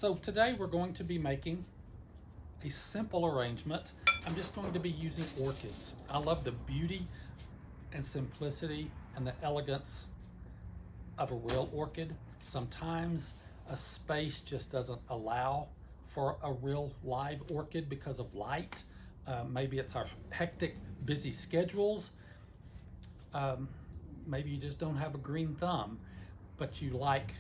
So today we're going to be making a simple arrangement. I'm just going to be using orchids. I love the beauty and simplicity and the elegance of a real orchid. Sometimes a space just doesn't allow for a real live orchid because of light. Maybe it's our hectic, busy schedules. Maybe you just don't have a green thumb, but you like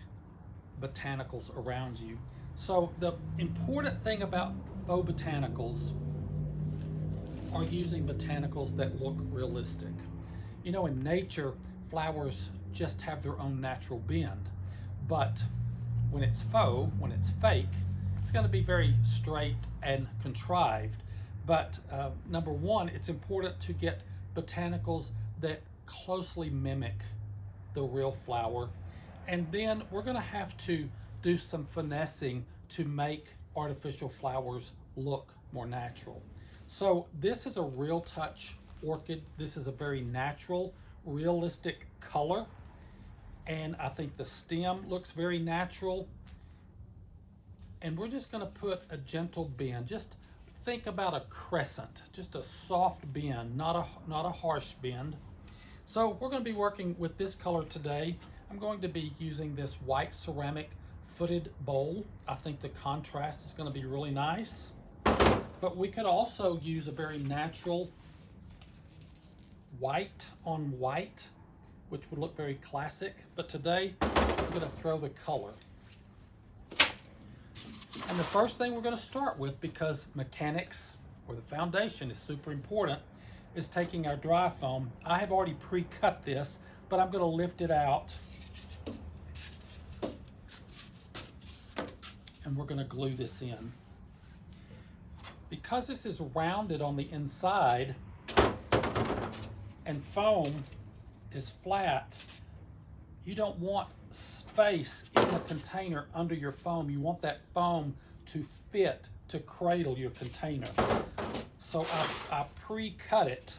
botanicals around you. So the important thing about faux botanicals are using botanicals that look realistic. You know, in nature, flowers just have their own natural bend, but when it's faux, when it's fake, it's going to be very straight and contrived. But number one, it's important to get botanicals that closely mimic the real flower. And then we're going to have to do some finessing to make artificial flowers look more natural. So this is a real touch orchid. This is a very natural, realistic color. And I think the stem looks very natural. And we're just going to put a gentle bend. Just think about a crescent, just a soft bend, not a harsh bend. So we're going to be working with this color today. I'm going to be using this white ceramic footed bowl. I think the contrast is going to be really nice. But we could also use a very natural white on white, which would look very classic. But today, I'm going to throw the color. And the first thing we're going to start with, because mechanics or the foundation is super important, is taking our dry foam. I have already pre-cut this, but I'm going to lift it out. And we're going to glue this in. Because this is rounded on the inside and foam is flat, you don't want space in the container under your foam. You want that foam to fit, to cradle your container. So I pre-cut it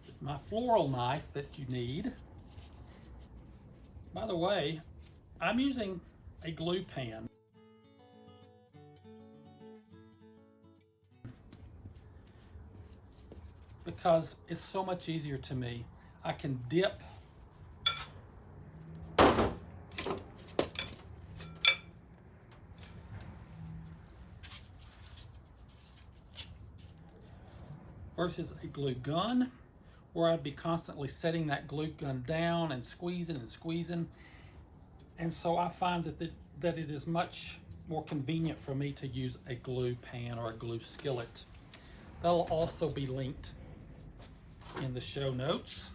with my floral knife that you need. By the way, I'm using a glue pan. Because it's so much easier to me. I can dip versus a glue gun, where I'd be constantly setting that glue gun down and squeezing and squeezing. And so I find that it is much more convenient for me to use a glue pan or a glue skillet. They'll also be linked in the show notes.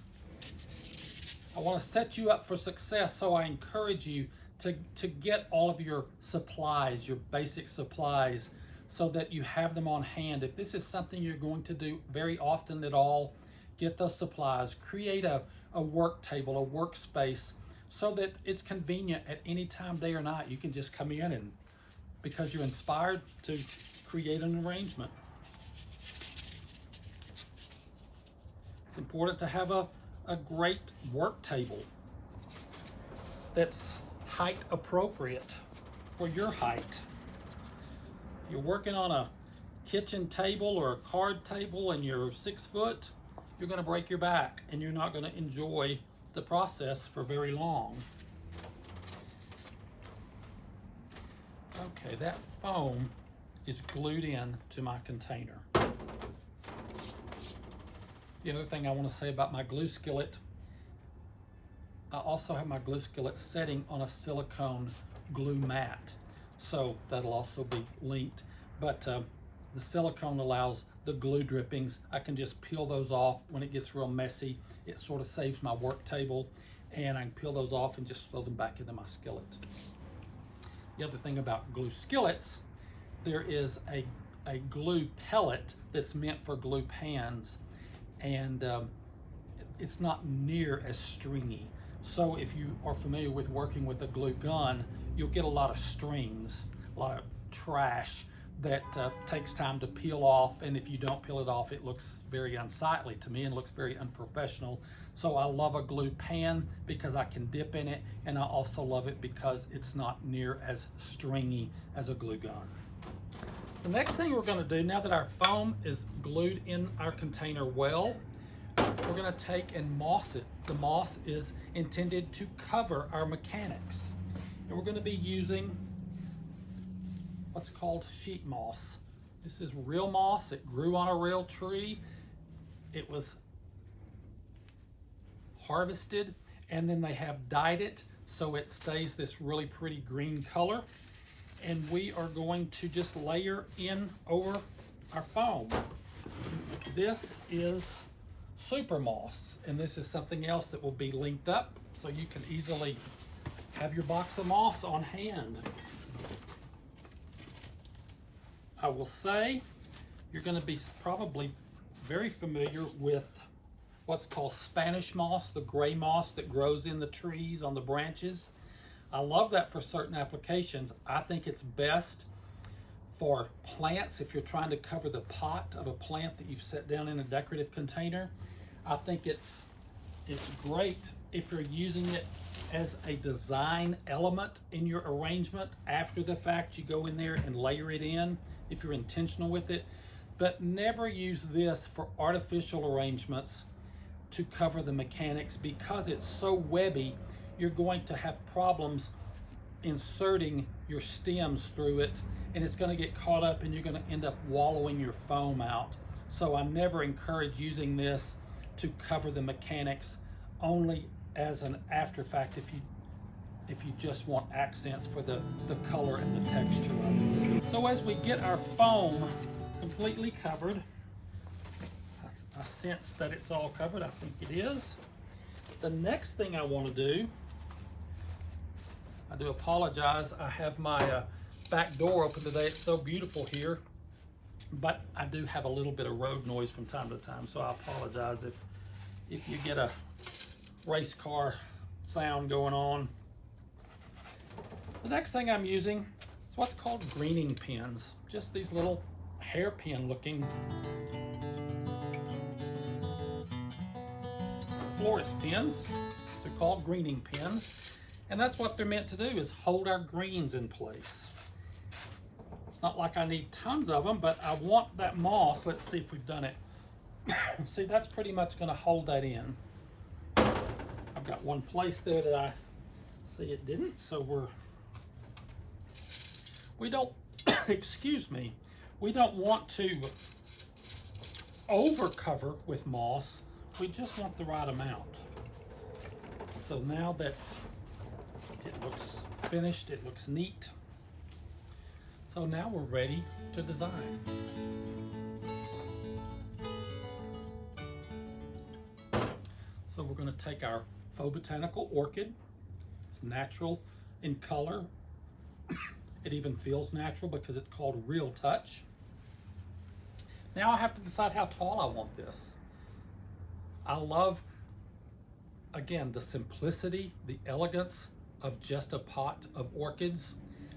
I want to set you up for success, so I encourage you to get all of your supplies, your basic supplies, so that you have them on hand. If this is something you're going to do very often at all, get those supplies. Create a work table, a workspace, so that it's convenient at any time, day or night. You can just come in and, because you're inspired, to create an arrangement. It's important to have a great work table that's height appropriate for your height. You're working on a kitchen table or a card table and you're 6 foot, you're going to break your back and you're not going to enjoy the process for very long. Okay, that foam is glued in to my container. The other thing I want to say about my glue skillet, I also have my glue skillet setting on a silicone glue mat. So that'll also be linked. But the silicone allows the glue drippings. I can just peel those off when it gets real messy. It sort of saves my work table, and I can peel those off and just throw them back into my skillet. The other thing about glue skillets, there is a glue pellet that's meant for glue pans, and it's not near as stringy. So if you are familiar with working with a glue gun, you'll get a lot of strings, a lot of trash that takes time to peel off, and if you don't peel it off, it looks very unsightly to me and looks very unprofessional. So I love a glue pan because I can dip in it, and I also love it because it's not near as stringy as a glue gun. The next thing we're going to do, now that our foam is glued in our container well, we're going to take and moss it. The moss is intended to cover our mechanics, and we're going to be using what's called sheet moss. This is real moss. It grew on a real tree. It was harvested, and then they have dyed it so it stays this really pretty green color. And we are going to just layer in over our foam. This is super moss, and this is something else that will be linked up so you can easily have your box of moss on hand. I will say you're going to be probably very familiar with what's called Spanish moss, the gray moss that grows in the trees on the branches. I love that for certain applications. I think it's best for plants if you're trying to cover the pot of a plant that you've set down in a decorative container. I think it's great if you're using it as a design element in your arrangement. After the fact, you go in there and layer it in if you're intentional with it, but never use this for artificial arrangements to cover the mechanics because it's so webby. You're going to have problems inserting your stems through it, and it's going to get caught up and you're going to end up wallowing your foam out. So I never encourage using this to cover the mechanics, only as an after fact if you just want accents for the color and the texture of it. So as we get our foam completely covered, I sense that it's all covered. I think it is. The next thing I want to do, I do apologize, I have my back door open today. It's so beautiful here, but I do have a little bit of road noise from time to time, so I apologize if you get a race car sound going on. The next thing I'm using is what's called greening pins. Just these little hairpin looking florist pins. They're called greening pins, and that's what they're meant to do, is hold our greens in place. It's not like I need tons of them, but I want that moss. Let's see if we've done it. See, that's pretty much going to hold that in. I've got one place there that I see it didn't, so we don't excuse me, we don't want to over cover with moss. We just want the right amount. So now that it looks finished, it looks neat. So now we're ready to design. So we're going to take our faux botanical orchid. It's natural in color. It even feels natural because it's called Real Touch. Now I have to decide how tall I want this. I love, again, the simplicity, the elegance of just a pot of orchids.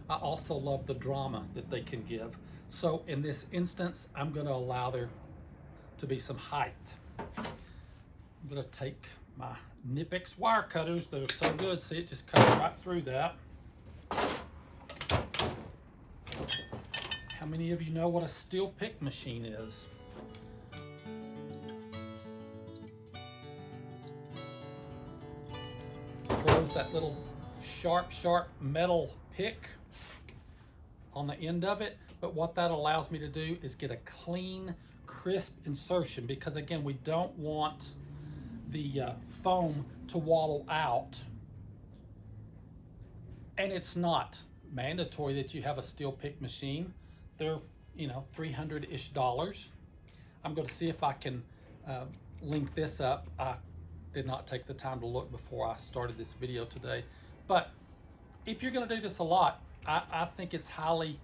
I also love the drama that they can give. So in this instance, I'm going to allow there to be some height. I'm going to take my Nipix wire cutters that are so good. See, it just cuts right through that. How many of you know what a steel pick machine is? Throws that little sharp metal pick on the end of it, but what that allows me to do is get a clean, crisp insertion, because again, we don't want the foam to wallow out. And it's not mandatory that you have a steel pick machine. They're, $300-ish. I'm going to see if I can link this up. I did not take the time to look before I started this video today. But if you're going to do this a lot, I think it's highly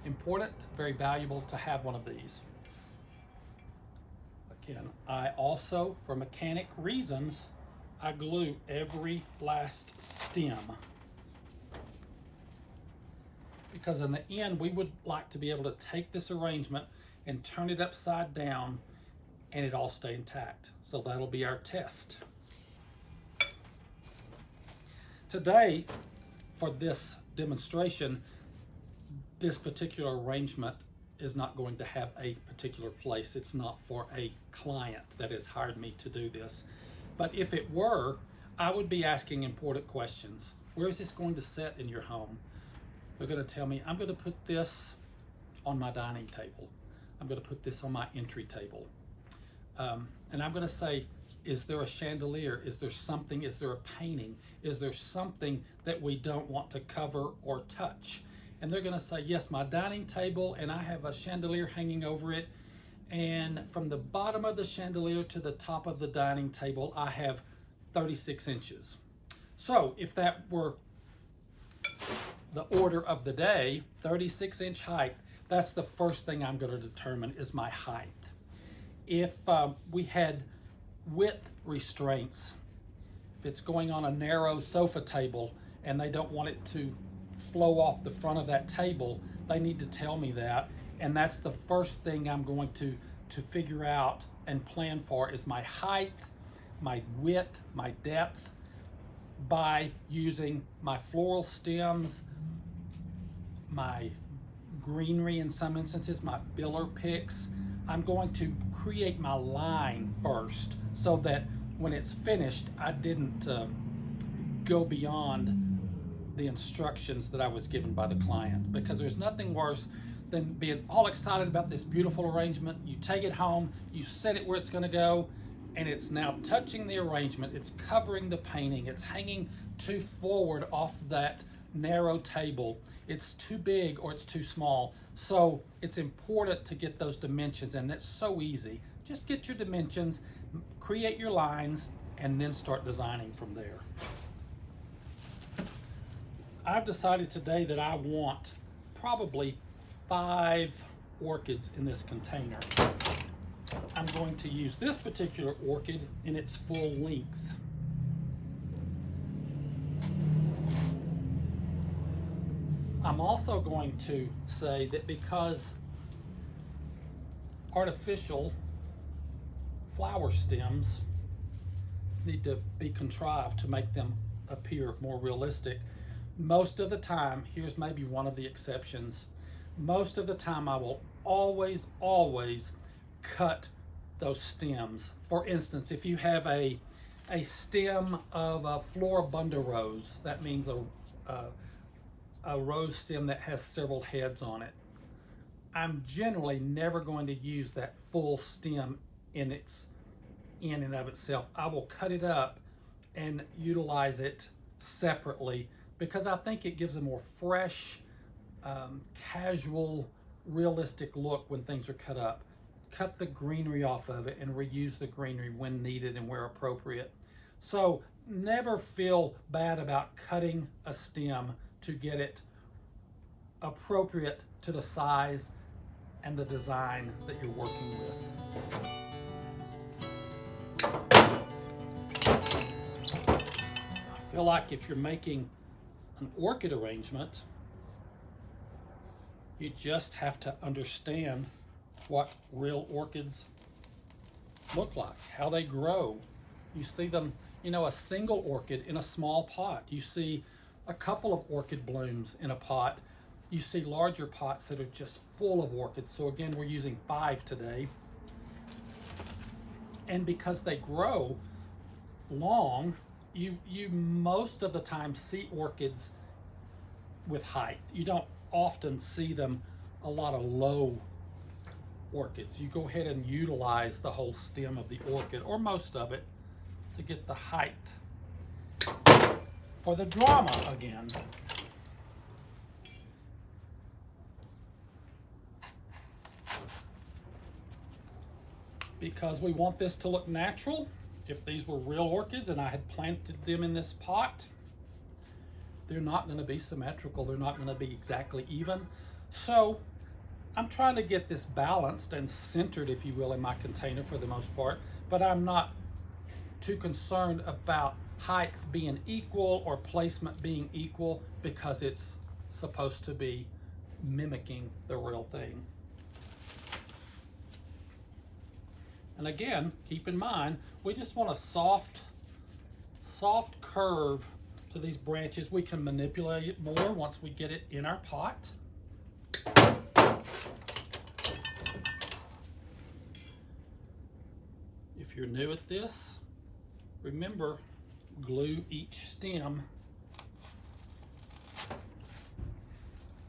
important, very valuable to have one of these. Again, I also, for mechanic reasons, I glue every last stem. because in the end we would like to be able to take this arrangement and turn it upside down and it all stay intact. So that'll be our test. Today, for this demonstration, this particular arrangement is not going to have a particular place. It's not for a client that has hired me to do this. But if it were, I would be asking important questions. Where is this going to sit in your home? They're going to tell me, I'm going to put this on my dining table. I'm going to put this on my entry table. And I'm going to say, is there a chandelier? Is there something? Is there a painting? Is there something that we don't want to cover or touch? And they're going to say, yes, my dining table, and I have a chandelier hanging over it. And from the bottom of the chandelier to the top of the dining table, I have 36 inches. So if that were the order of the day, 36-inch height, that's the first thing I'm going to determine is my height. If we had width restraints, if it's going on a narrow sofa table and they don't want it to flow off the front of that table, they need to tell me that. And that's the first thing I'm going to figure out and plan for is my height, my width, my depth, by using my floral stems, my greenery in some instances, my filler picks. I'm going to create my line first so that when it's finished, I didn't go beyond the instructions that I was given by the client, because there's nothing worse than being all excited about this beautiful arrangement. You take it home, you set it where it's going to go, and it's now touching the arrangement, it's covering the painting, it's hanging too forward off that narrow table, it's too big or it's too small. So it's important to get those dimensions, and it's so easy. Just get your dimensions, create your lines, and then start designing from there. I've decided today that I want probably 5 orchids in this container. I'm going to use this particular orchid in its full length. I'm also going to say that because artificial flower stems need to be contrived to make them appear more realistic, most of the time, here's maybe one of the exceptions, most of the time I will always cut those stems. For instance, if you have a stem of a floribunda rose, that means a rose stem that has several heads on it, I'm generally never going to use that full stem in and of itself. I will cut it up and utilize it separately, because I think it gives a more fresh, casual, realistic look when things are cut up. Cut the greenery off of it and reuse the greenery when needed and where appropriate. So never feel bad about cutting a stem to get it appropriate to the size and the design that you're working with. I feel like if you're making an orchid arrangement, you just have to understand what real orchids look like, how they grow. You see them, a single orchid in a small pot. You see a couple of orchid blooms in a pot. You see larger pots that are just full of orchids. So again, we're using 5 today. And because they grow long, you most of the time see orchids with height. You don't often see them a lot of low orchids. You go ahead and utilize the whole stem of the orchid, or most of it, to get the height. For the drama again, because we want this to look natural. If these were real orchids and I had planted them in this pot, they're not going to be symmetrical. They're not going to be exactly even. So I'm trying to get this balanced and centered, if you will, in my container for the most part, but I'm not too concerned about heights being equal or placement being equal, because it's supposed to be mimicking the real thing. And again, keep in mind, we just want a soft curve to these branches. We can manipulate it more once we get it in our pot. If you're new at this, remember, glue each stem.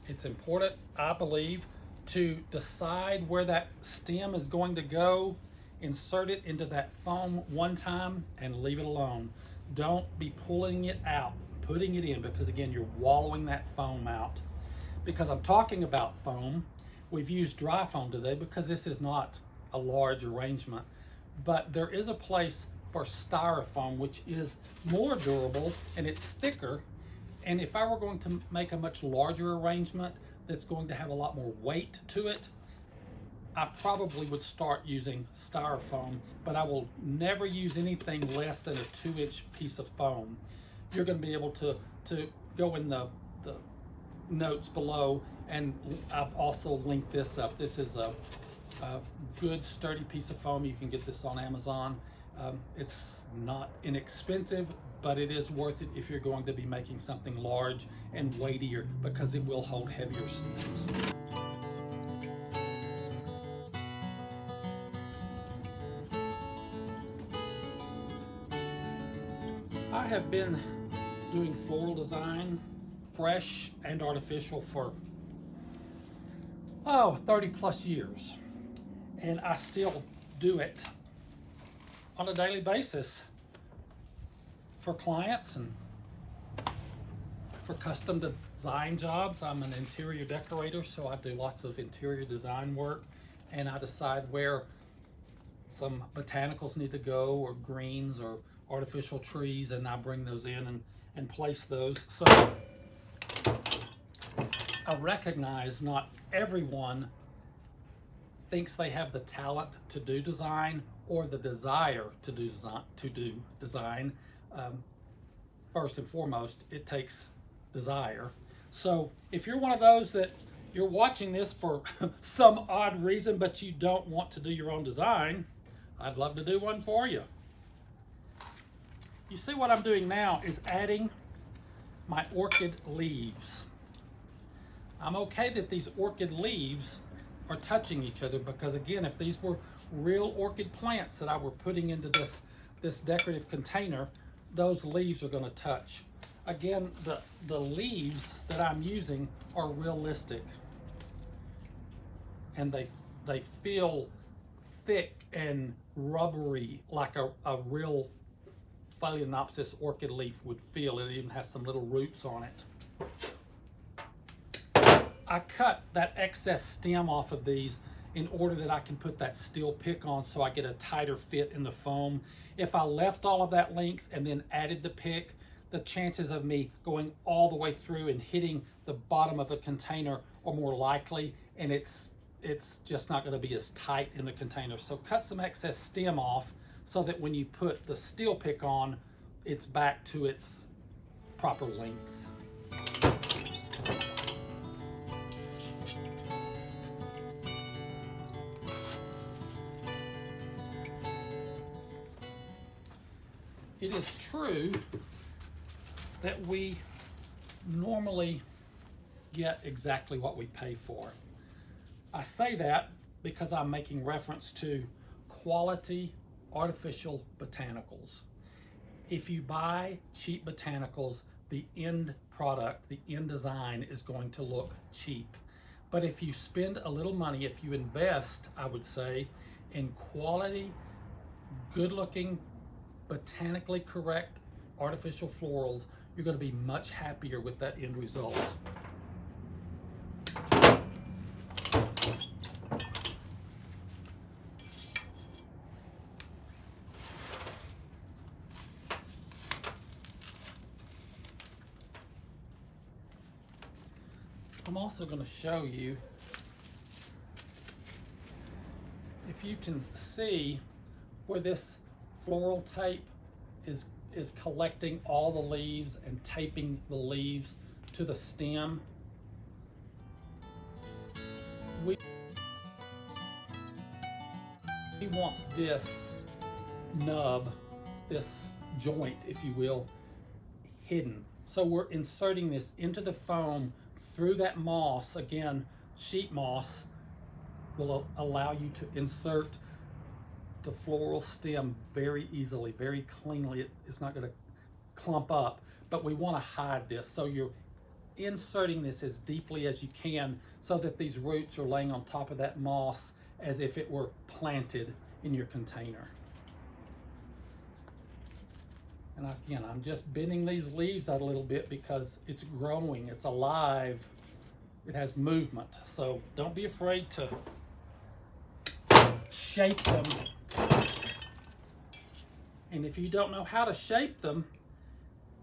It's important, I believe, to decide where that stem is going to go. Insert it into that foam one time and leave it alone. Don't be pulling it out, putting it in, because again, you're wallowing that foam out. Because I'm talking about foam, we've used dry foam today because this is not a large arrangement, but there is a place for styrofoam, which is more durable and it's thicker. And if I were going to make a much larger arrangement that's going to have a lot more weight to it, I probably would start using styrofoam, but I will never use anything less than a 2-inch piece of foam. You're going to be able to go in the notes below, and I've also linked this up. This is a good sturdy piece of foam. You can get this on Amazon. It's not inexpensive, but it is worth it if you're going to be making something large and weightier, because it will hold heavier stems. I have been doing floral design, fresh and artificial, for 30 plus years, and I still do it on a daily basis for clients and for custom design jobs. I'm an interior decorator, so I do lots of interior design work, and I decide where some botanicals need to go, or greens, or artificial trees, and I bring those in and place those. So I recognize not everyone thinks they have the talent to do design or the desire to do design. First and foremost, it takes desire. So if you're one of those that you're watching this for some odd reason, but you don't want to do your own design, I'd love to do one for you. You see, what I'm doing now is adding my orchid leaves. I'm okay that these orchid leaves are touching each other, because again, if these were real orchid plants that I were putting into this decorative container, those leaves are going to touch. Again, the leaves that I'm using are realistic, and they feel thick and rubbery, like a real Phalaenopsis orchid leaf would feel. It even has some little roots on it. I cut that excess stem off of these in order that I can put that steel pick on, so I get a tighter fit in the foam. If I left all of that length and then added the pick, the chances of me going all the way through and hitting the bottom of the container are more likely, and it's just not going to be as tight in the container. So cut some excess stem off, so that when you put the steel pick on, it's back to its proper length. It is true that we normally get exactly what we pay for. I say that because I'm making reference to quality artificial botanicals. If you buy cheap botanicals, the end product, the end design is going to look cheap. But if you spend a little money, if you invest, I would say, in quality, good-looking, botanically correct artificial florals, you're going to be much happier with that end result. I'm also going to show you, if you can see where this floral tape is collecting all the leaves and taping the leaves to the stem. we want this nub, this joint, if you will, hidden. So we're inserting this into the foam through that moss. Again, sheet moss will allow you to insert the floral stem very easily, very cleanly. It's not going to clump up, but we want to hide this. So you're inserting this as deeply as you can so that these roots are laying on top of that moss as if it were planted in your container. And again, I'm just bending these leaves out a little bit because it's growing, it's alive, it has movement. So don't be afraid to shape them. And if you don't know how to shape them,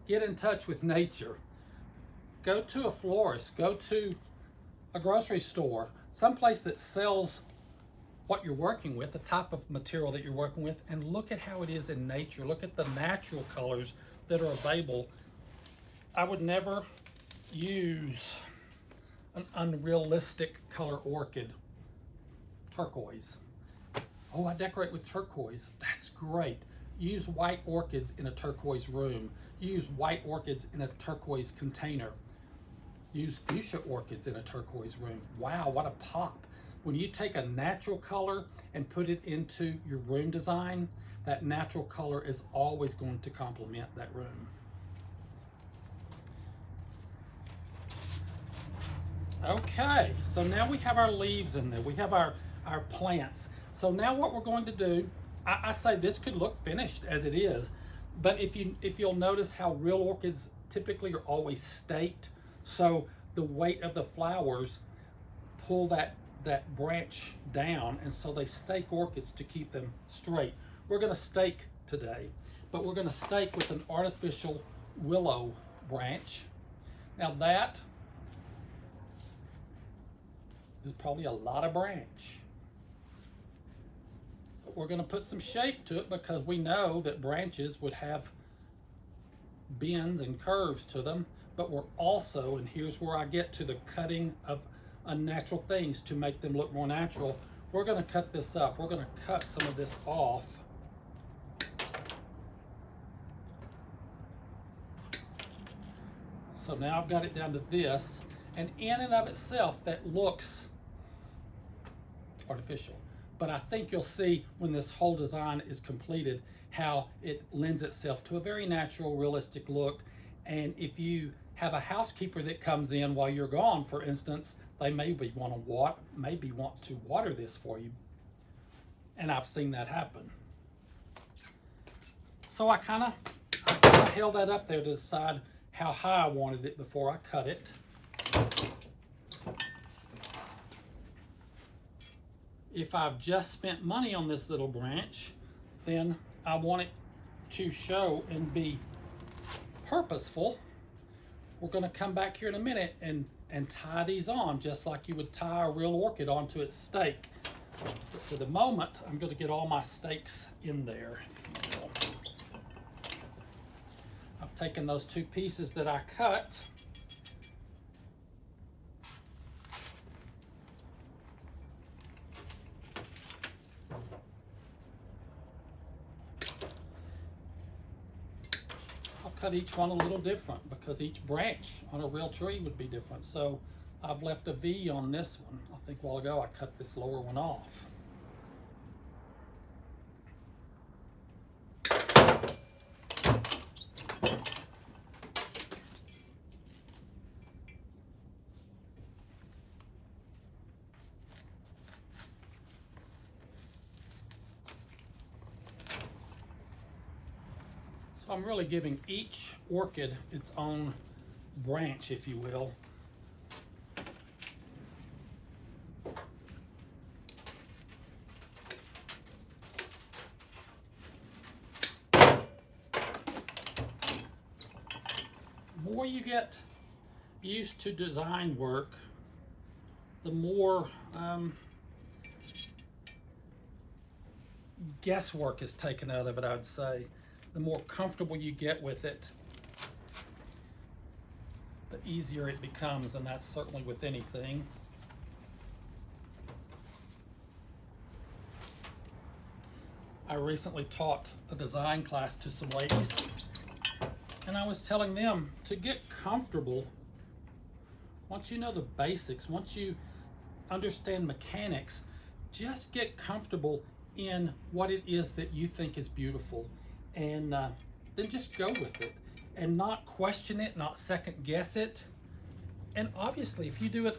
get in touch with nature. Go to a florist, go to a grocery store, someplace that sells what you're working with, the type of material that you're working with, and look at how it is in nature. Look at the natural colors that are available. I would never use an unrealistic color orchid. Turquoise. Oh, I decorate with turquoise. That's great. Use white orchids in a turquoise room. Use white orchids in a turquoise container. Use fuchsia orchids in a turquoise room. Wow, what a pop. When you take a natural color and put it into your room design, that natural color is always going to complement that room. Okay, so now we have our leaves in there. We have our plants. So now what we're going to do, I say this could look finished as it is, but if you'll notice how real orchids typically are always staked, so the weight of the flowers pull that branch down, and so they stake orchids to keep them straight. We're going to stake today, but we're going to stake with an artificial willow branch. Now that is probably a lot of branch, but we're going to put some shape to it because we know that branches would have bends and curves to them, but we're also, and here's where I get to the cutting of unnatural things to make them look more natural. We're going to cut this up. We're going to cut some of this off. So now I've got it down to this, and in and of itself that looks artificial. But I think you'll see when this whole design is completed how it lends itself to a very natural, realistic look. And if you have a housekeeper that comes in while you're gone, for instance, they maybe want to water this for you. And I've seen that happen. So I kind of held that up there to decide how high I wanted it before I cut it. If I've just spent money on this little branch, then I want it to show and be purposeful. We're going to come back here in a minute and tie these on just like you would tie a real orchid onto its stake. But for the moment, I'm going to get all my stakes in there. I've taken those two pieces that I cut, cut each one a little different because each branch on a real tree would be different. So I've left a V on this one. I think a while ago I cut this lower one off. So I'm really giving each orchid its own branch, if you will. The more you get used to design work, the more guesswork is taken out of it, I'd say. The more comfortable you get with it, the easier it becomes, and that's certainly with anything. I recently taught a design class to some ladies, and I was telling them to get comfortable. Once you know the basics, once you understand mechanics, just get comfortable in what it is that you think is beautiful, and then just go with it and not question it, not second guess it. And obviously, if you do it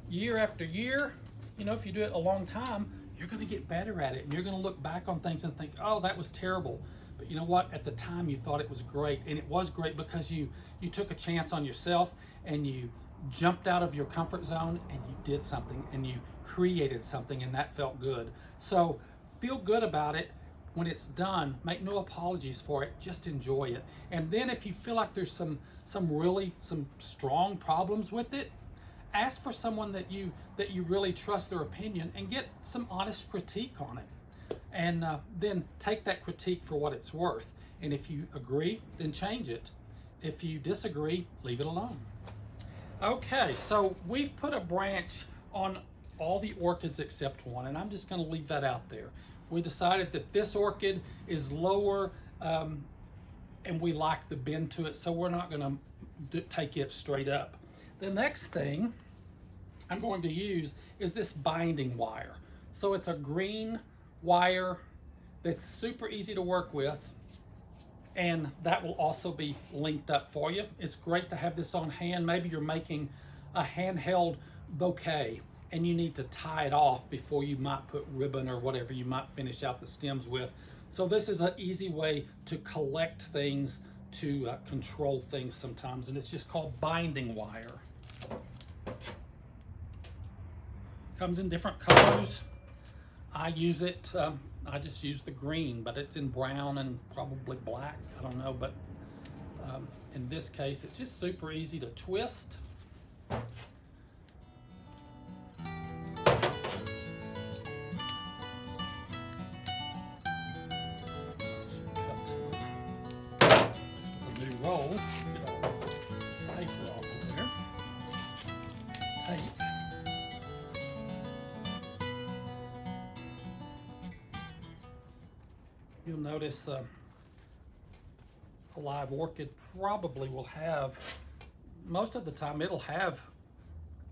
year after year, you know, if you do it a long time, you're going to get better at it, and you're going to look back on things and think, oh, that was terrible. But you know what? At the time, you thought it was great, and it was great because you took a chance on yourself, and you jumped out of your comfort zone, and you did something, and you created something, and that felt good. So feel good about it. When it's done, make no apologies for it. Just enjoy it. And then if you feel like there's some really strong problems with it, ask for someone that you really trust their opinion, and get some honest critique on it. And then take that critique for what it's worth. And if you agree, then change it. If you disagree, leave it alone. Okay, so we've put a branch on all the orchids except one, and I'm just going to leave that out there. We decided that this orchid is lower, and we like the bend to it, so we're not going to take it straight up. The next thing I'm going to use is this binding wire. So it's a green wire that's super easy to work with, and that will also be linked up for you. It's great to have this on hand. Maybe you're making a handheld bouquet and you need to tie it off before you might put ribbon or whatever you might finish out the stems with. So this is an easy way to collect things, to control things sometimes, and it's just called binding wire. Comes in different colors. I use it, I just use the green, but it's in brown and probably black, I don't know, but in this case, it's just super easy to twist. Roll, get all the paper off of there. Tape. You'll notice a live orchid probably will have, most of the time it'll have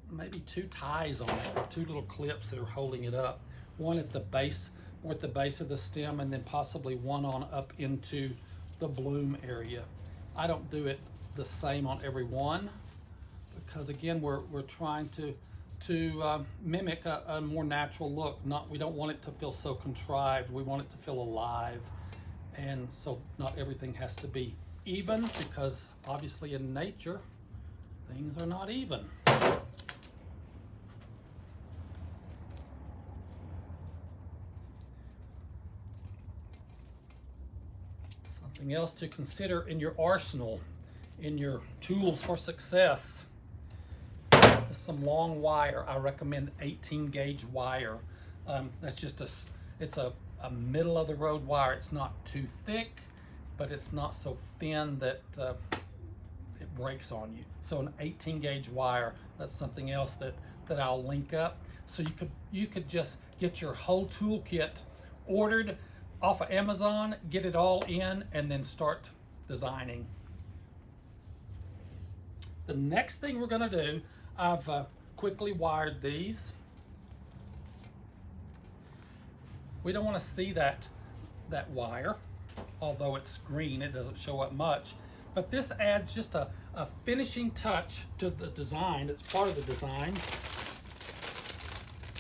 maybe 2 ties on it, or 2 little clips that are holding it up. One at the base, or at the base of the stem, and then possibly one on up into the bloom area. I don't do it the same on every one, because again, we're trying to mimic a more natural look. We don't want it to feel so contrived. We want it to feel alive, and so not everything has to be even, because obviously in nature things are not even. Something else to consider in your arsenal, in your tools for success, is some long wire. I recommend 18 gauge wire. That's just it's a middle of the road wire. It's not too thick, but it's not so thin that it breaks on you. So an 18 gauge wire, that's something else that I'll link up. So you could just get your whole toolkit ordered off of Amazon, get it all in, and then start designing. The next thing we're going to do, I've quickly wired these. We don't want to see that wire, although it's green, it doesn't show up much. But this adds just a finishing touch to the design. It's part of the design.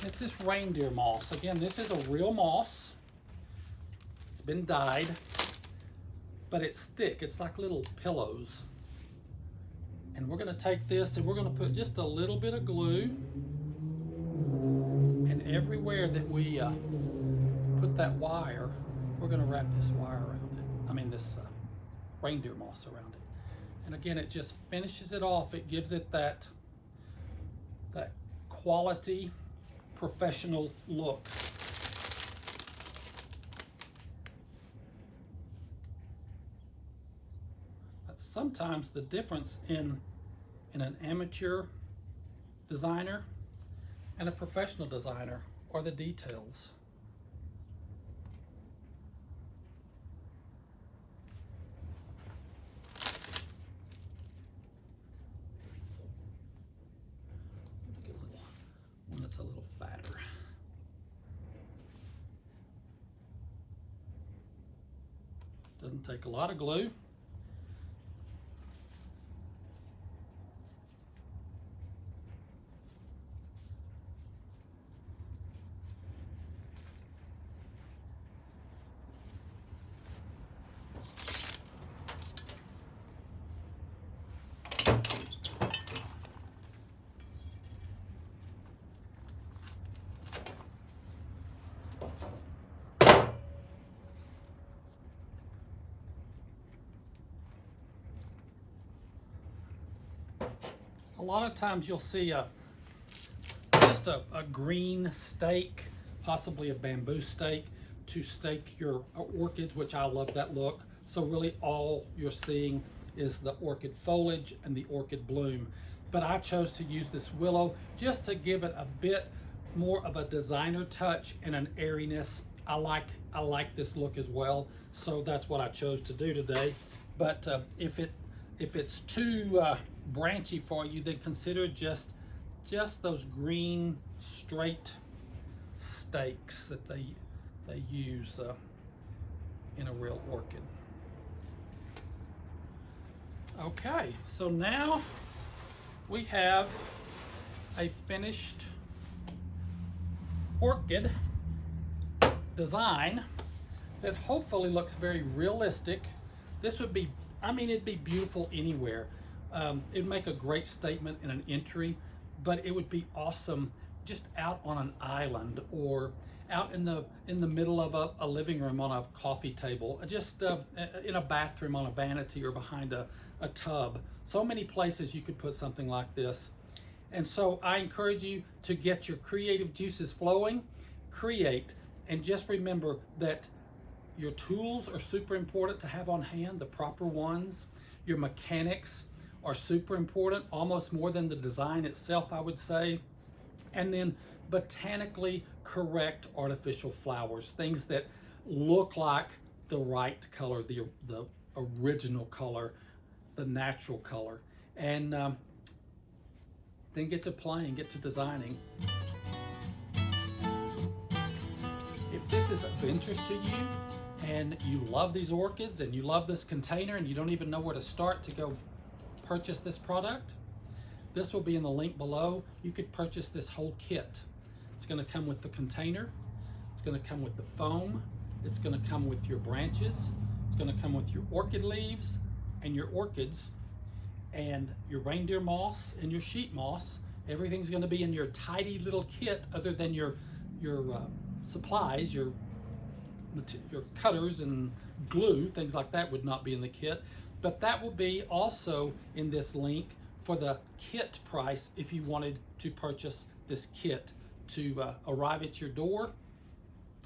It's this reindeer moss. Again, this is a real moss. It's been dyed, but it's thick. It's like little pillows. And we're going to take this and we're going to put just a little bit of glue. And everywhere that we put that wire, we're going to wrap this wire around it. I mean, this reindeer moss around it. And again, it just finishes it off. It gives it that quality, professional look. That's sometimes the difference in an amateur designer and a professional designer, are the details. that's a little fatter. Doesn't take a lot of glue. A lot of times you'll see just a green stake, possibly a bamboo stake, to stake your orchids, which I love that look. So really all you're seeing is the orchid foliage and the orchid bloom. But I chose to use this willow just to give it a bit more of a designer touch and an airiness. I like this look as well, so that's what I chose to do today. But if it's too branchy for you, then consider just those green straight stakes that they use in a real orchid. Okay, so now we have a finished orchid design that hopefully looks very realistic. This would be, I mean, it'd be beautiful anywhere. It'd make a great statement in an entry, but it would be awesome just out on an island or out in the middle of a living room on a coffee table, just in a bathroom on a vanity or behind a tub. So many places you could put something like this. And so I encourage you to get your creative juices flowing, create, and just remember that your tools are super important to have on hand, the proper ones. Your mechanics are super important, almost more than the design itself, I would say. And then botanically correct artificial flowers, things that look like the right color, the original color, the natural color. And then get to playing, get to designing. If this is of interest to you and you love these orchids and you love this container and you don't even know where to start to go purchase this product, this will be in the link below. You could purchase this whole kit. It's going to come with the container, it's going to come with the foam, it's going to come with your branches, it's going to come with your orchid leaves and your orchids and your reindeer moss and your sheet moss. Everything's going to be in your tidy little kit, other than your supplies, your cutters and glue, things like that would not be in the kit. But that will be also in this link for the kit price if you wanted to purchase this kit to arrive at your door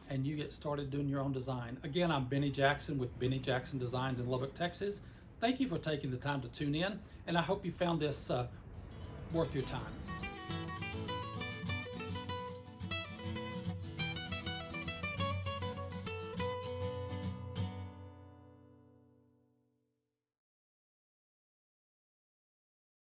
and you get started doing your own design. Again, I'm Benny Jackson with Benny Jackson Designs in Lubbock, Texas. Thank you for taking the time to tune in, and I hope you found this worth your time.